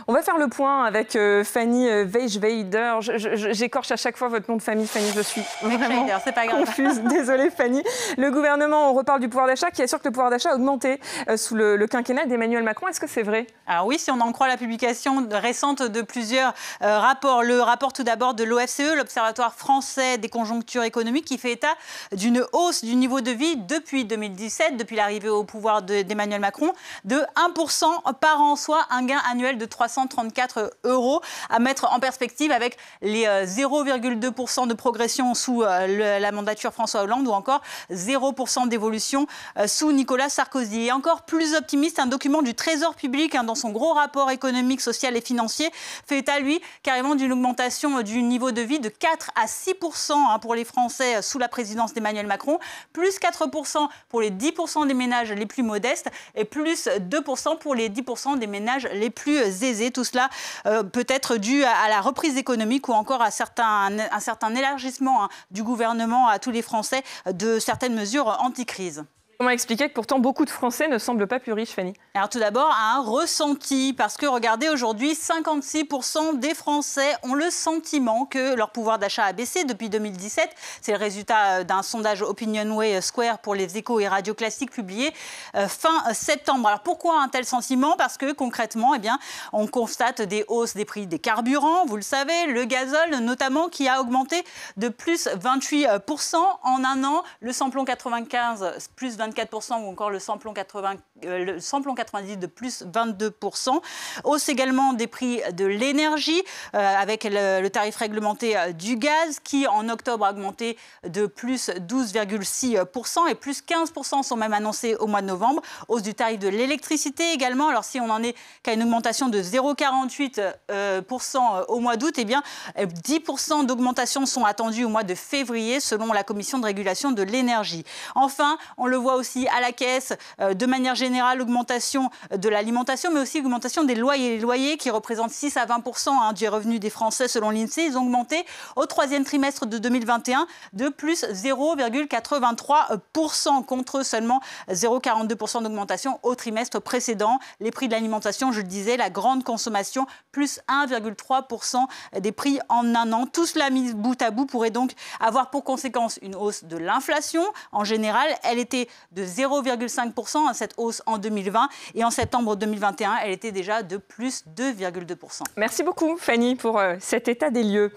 On va faire le point avec Fanny Weichweider. J'écorche à chaque fois votre nom de famille, Fanny. Je suis vraiment confuse. Désolée, Fanny. Le gouvernement, on reparle du pouvoir d'achat, qui assure que le pouvoir d'achat a augmenté sous le quinquennat d'Emmanuel Macron. Est-ce que c'est vrai? Alors oui, si on en croit la publication récente de plusieurs rapports. Le rapport tout d'abord de l'OFCE, l'Observatoire français des conjonctures économiques, qui fait état d'une hausse du niveau de vie depuis 2017, depuis l'arrivée au pouvoir d'Emmanuel Macron, de 1% par an, soit un gain annuel de 334 € à mettre en perspective avec les 0,2% de progression sous la mandature François Hollande ou encore 0% d'évolution sous Nicolas Sarkozy. Et encore plus optimiste, un document du Trésor public dans son gros rapport économique, social et financier fait état, lui, carrément d'une augmentation du niveau de vie de 4 à 6% pour les Français sous la présidence d'Emmanuel Macron, plus 4% pour les 10% des ménages les plus modestes et plus 2% pour les 10% des ménages les plus aisés. Tout cela peut être dû à la reprise économique ou encore à un certain élargissement du gouvernement à tous les Français de certaines mesures anti-crise. Comment expliquer que pourtant beaucoup de Français ne semblent pas plus riches, Fanny? Alors tout d'abord, un ressenti, parce que regardez, aujourd'hui, 56% des Français ont le sentiment que leur pouvoir d'achat a baissé depuis 2017. C'est le résultat d'un sondage Opinionway Square pour les Échos et Radio Classique publié fin septembre. Alors pourquoi un tel sentiment? Parce que concrètement, eh bien, on constate des hausses des prix des carburants, vous le savez, le gazole notamment qui a augmenté de plus 28% en un an, le samplon 95 plus 24% ou encore le samplon 90 de plus 22%. Hausse également des prix de l'énergie avec le tarif réglementé du gaz qui en octobre a augmenté de plus 12,6% et plus 15% sont même annoncés au mois de novembre. Hausse du tarif de l'électricité également. Alors si on en est qu'à une augmentation de 0,48% au mois d'août, eh bien 10% d'augmentation sont attendus au mois de février selon la Commission de régulation de l'énergie. Enfin, on le voit aussi à la caisse, de manière générale, augmentation de l'alimentation, mais aussi augmentation des loyers. Les loyers qui représentent 6 à 20% du revenu des Français selon l'INSEE, ils ont augmenté au troisième trimestre de 2021 de plus 0,83% contre seulement 0,42% d'augmentation au trimestre précédent. Les prix de l'alimentation, je le disais, la grande consommation, plus 1,3% des prix en un an. Tout cela mis bout à bout pourrait donc avoir pour conséquence une hausse de l'inflation. En général, elle était de 0,5%, cette hausse en 2020. Et en septembre 2021, elle était déjà de plus 2,2%. Merci beaucoup, Fanny, pour cet état des lieux.